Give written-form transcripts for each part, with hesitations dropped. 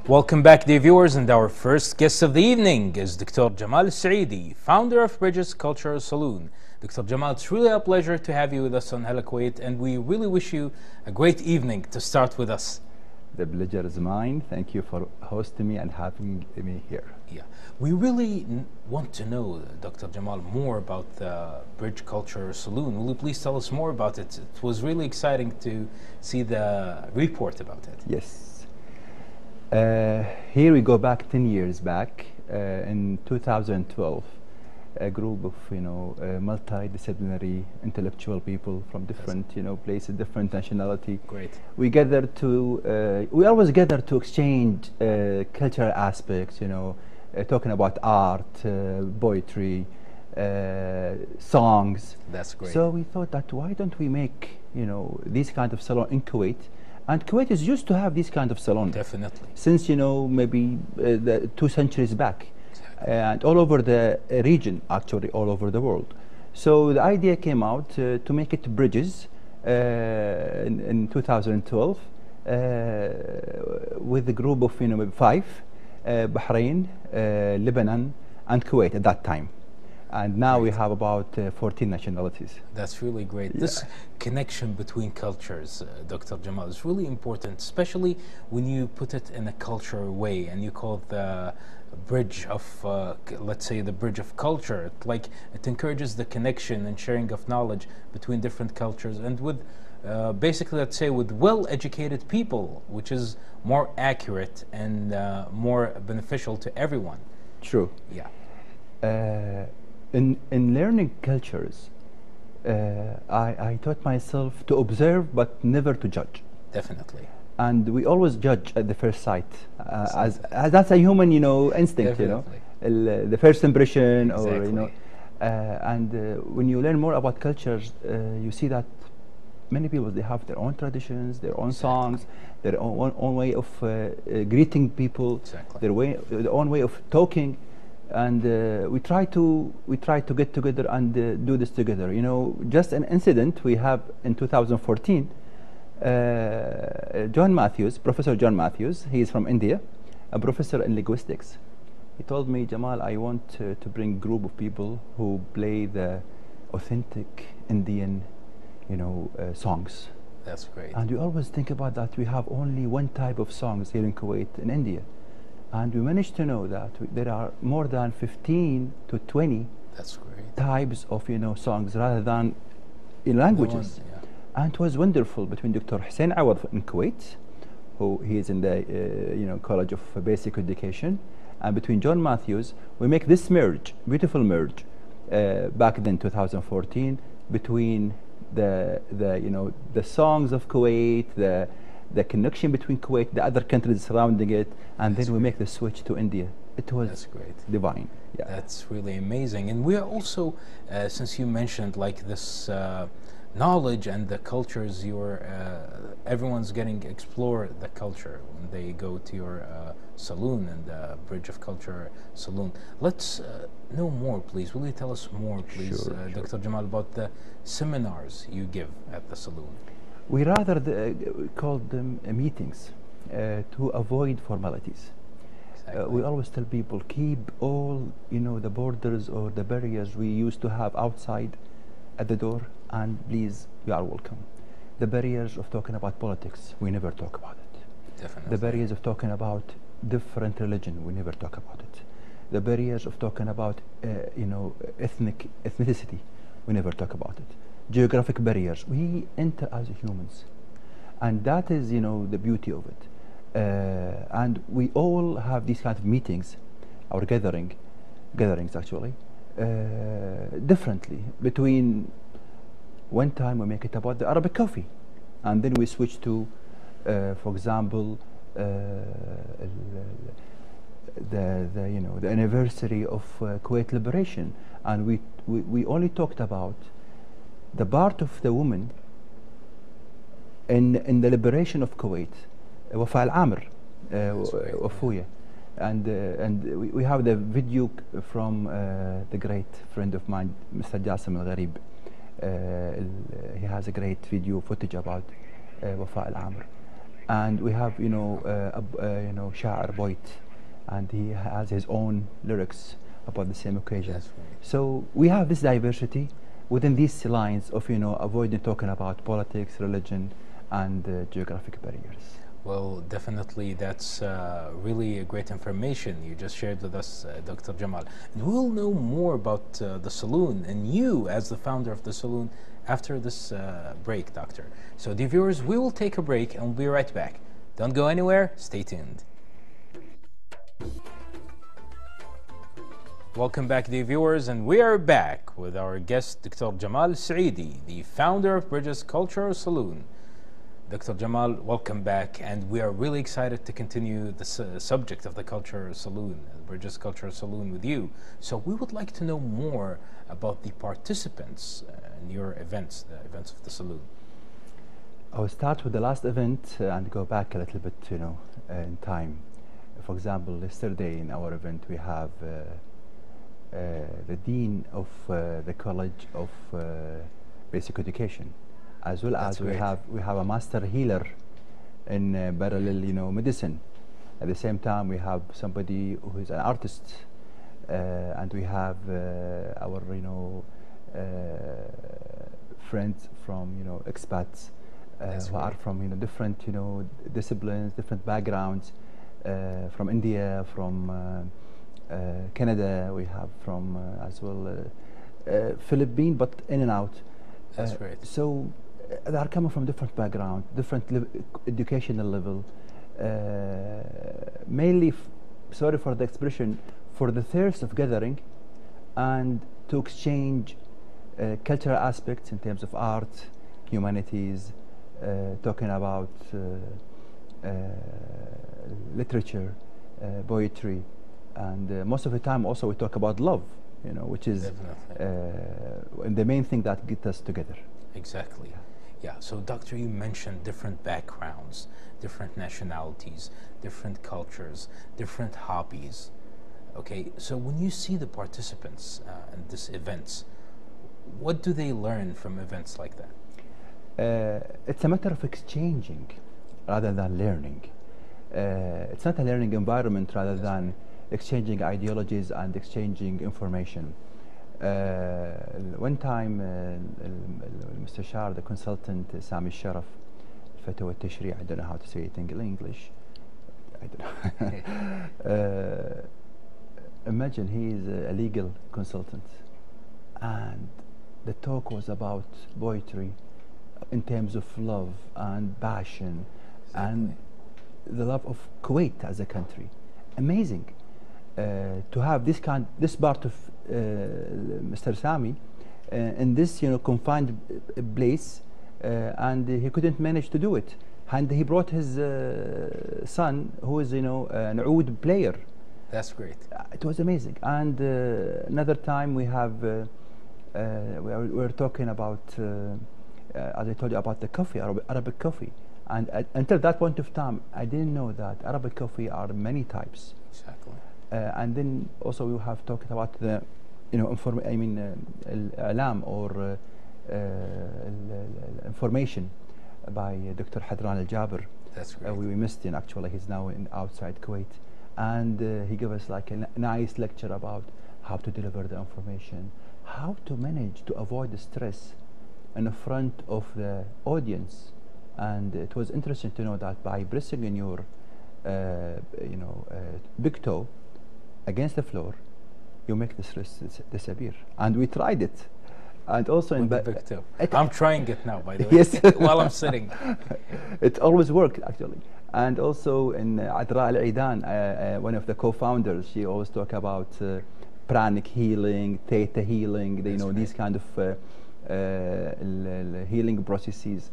Welcome back, dear viewers, and our first guest of the evening is Dr. Jamal Alsaeedi, founder of Bridges Cultural Salon. Dr. Jamal, it's really a pleasure to have you with us on Hala Kuwait, and we really wish you a great evening to start with us. The pleasure is mine. Thank you for hosting me and having me here. Yeah, we really want to know, Dr. Jamal, more about the Bridge Culture Salon. Will you please tell us more about it? It was really exciting to see the report about it. Yes. Here we go back 10 years back. In 2012, a group of multidisciplinary intellectual people from different places, different nationality. Great. We gathered to we always gather to exchange cultural aspects, talking about art, poetry, songs. That's great. So we thought that why don't we make these kind of salon in Kuwait? And Kuwait is used to have these kind of salon. Definitely. Since maybe 2 centuries back, and all over the region, actually all over the world. So the idea came out to make it Bridges in 2012 with a group of maybe 5, Bahrain, Lebanon, and Kuwait at that time. And now we have about 14 nationalities. That's really great. Yeah. This connection between cultures, Dr. Jamal, is really important, especially when you put it in a cultural way and you call it the bridge of, let's say, the bridge of culture. Like, it encourages the connection and sharing of knowledge between different cultures and with, basically, let's say, with well-educated people, which is more accurate and more beneficial to everyone. True. Yeah. In learning cultures, I taught myself to observe but never to judge. Definitely. And we always judge at the first sight, as that's a human instinct. Definitely. The first impression. Exactly. Or and when you learn more about cultures, you see that many people, they have their own traditions, their own songs, their own way of greeting people, their own way of talking. And we try to get together and do this together. Just an incident we have in 2014. John Matthews, Professor John Matthews, he is from India, a professor in linguistics. He told me, Jamal, I want to bring a group of people who play the authentic Indian, songs. That's great. And we always think about that. We have only one type of songs here in Kuwait, in India. And we managed to know that there are more than 15 to 20 That's great. types of songs rather than in languages. Yeah. And it was wonderful between Dr. Hussein Awad in Kuwait, who he is in the College of Basic Education, and between John Matthews, we make this merge, beautiful merge, back then 2014, between the songs of Kuwait, the connection between Kuwait, the other countries surrounding it, and then we make the switch to India. It was divine. Yeah. That's really amazing. And we are also, since you mentioned like this knowledge and the cultures, everyone's getting to explore the culture when they go to your saloon and the Bridge of Culture Saloon. Let's know more, please. Will you tell us more, please, sure. Dr. Jamal, about the seminars you give at the saloon? We rather call them meetings to avoid formalities. Exactly. We always tell people, keep all the borders or the barriers we used to have outside at the door, and please, you are welcome. The barriers of talking about politics, we never talk about it. Definitely. The barriers of talking about different religion, we never talk about it. The barriers of talking about ethnicity, we never talk about it. Geographic barriers, we enter as humans, and that is the beauty of it. And we all have these kind of meetings, our gatherings actually, differently. Between one time we make it about the Arabic coffee, and then we switch to, for example, the anniversary of Kuwait liberation, and we only talked about the part of the woman in the liberation of Kuwait, Wafa al-Amr, Wafuya, and we have the video from the great friend of mine, Mr. Jassim al-Gharib. He has a great video footage about Wafa al-Amr. and we have شاعر poet, and he has his own lyrics about the same occasion. That's right. So we have this diversity within these lines of avoiding talking about politics, religion, and geographic barriers. Well, definitely that's really a great information you just shared with us, Dr. Jamal. And we'll know more about the Salon and you as the founder of the Salon after this break, Doctor. So, dear viewers, we will take a break and we'll be right back. Don't go anywhere, stay tuned. Welcome back, dear viewers, and we are back with our guest, Dr. Jamal Alsaeedi, the founder of Bridges Cultural Salon. Dr. Jamal, welcome back, and we are really excited to continue the subject of the Cultural Salon, Bridges Cultural Salon, with you. So we would like to know more about the participants in your events, the events of the Salon. I'll start with the last event and go back a little bit, in time. For example, yesterday in our event we have the Dean of the College of Basic Education, as well as we have a Master Healer in parallel, medicine. At the same time, we have somebody who is an artist, and we have our friends from expats who are from different disciplines, different backgrounds, from India, from Canada. We have from as well Philippines, but in and out. That's great. So they are coming from different background, different educational level, mainly, sorry for the expression, for the thirst of gathering and to exchange cultural aspects in terms of art, humanities, talking about literature, poetry, and most of the time also we talk about love, which is the main thing that gets us together. Exactly. Yeah, so Doctor, you mentioned different backgrounds, different nationalities, different cultures, different hobbies. Okay, so when you see the participants in these events, what do they learn from events like that? It's a matter of exchanging rather than learning. It's not a learning environment rather than exchanging ideologies and exchanging information. One time المستشار, the consultant, Sami Sharaf, فتوى التشريع, I don't know how to say it in English. I don't know. Imagine he is a legal consultant, and the talk was about poetry in terms of love and passion and the love of Kuwait as a country. Amazing to have this part of Mr. Sami in this confined place, and he couldn't manage to do it, and he brought his son, who is an oud player. That's great. It was amazing. And another time we have we're talking about as I told you about the coffee, Arabic coffee, and until that point of time I didn't know that Arabic coffee are many types. Exactly. And then also we have talked about the الإعلام or information by Dr. Hadran Al-Jaber. That's great. We missed him actually. He's now outside Kuwait, and he gave us like a nice lecture about how to deliver the information, how to manage to avoid the stress in front of the audience. And it was interesting to know that by pressing in your big toe against the floor, you make the stress disappear. And we tried it. And also in the big toe. I'm trying it now, by the way. Yes. While I'm sitting. It always worked actually. And also in Adra Al-Aidan, one of the co-founders, she always talk about pranic healing, theta healing, these kind of healing processes.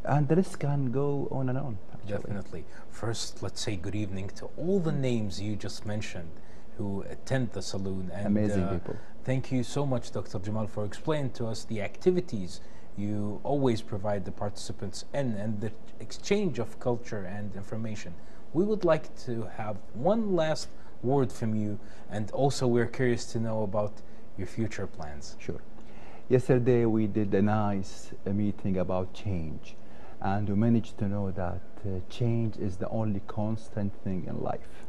And the list can go on and on. Actually. Definitely. First, let's say good evening to all the names you just mentioned who attend the Salon. And amazing people. Thank you so much, Dr. Jamal, for explaining to us the activities you always provide the participants in and the exchange of culture and information. We would like to have one last word from you, and also we're curious to know about your future plans. Sure. Yesterday we did a nice meeting about change, and we managed to know that change is the only constant thing in life.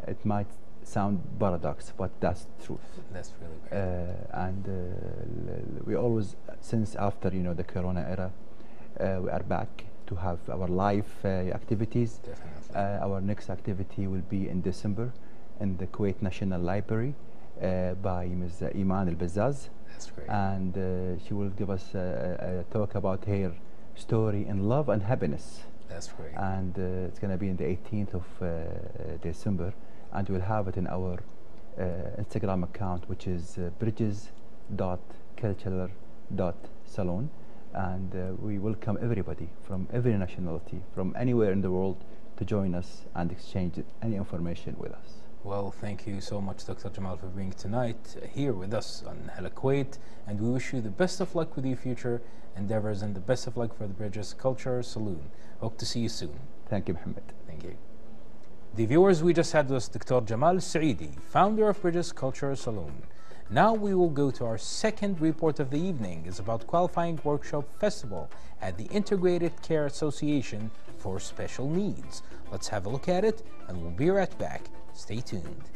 It might sound paradox, but that's the truth. That's really great. We always, since after the Corona era, we are back to have our live activities. Definitely. Our next activity will be in December in the Kuwait National Library by Ms. Iman al-Bazzaz. That's great. And she will give us a talk about her story in love and happiness. That's great. And it's going to be in the 18th of December, and we'll have it in our Instagram account, which is bridges.cultural.salon. And we welcome everybody from every nationality, from anywhere in the world, to join us and exchange any information with us. Well, thank you so much, Dr. Jamal, for being tonight here with us on Hala Kuwait, and we wish you the best of luck with your future endeavors and the best of luck for the Bridges Culture Saloon. Hope to see you soon. Thank you, Mohammed. Thank you. The viewers, we just had with Dr. Jamal Alsaeedi, founder of Bridges Culture Saloon. Now we will go to our second report of the evening. It's about qualifying workshop festival at the Integrated Care Association for Special Needs. Let's have a look at it, and we'll be right back. Stay tuned.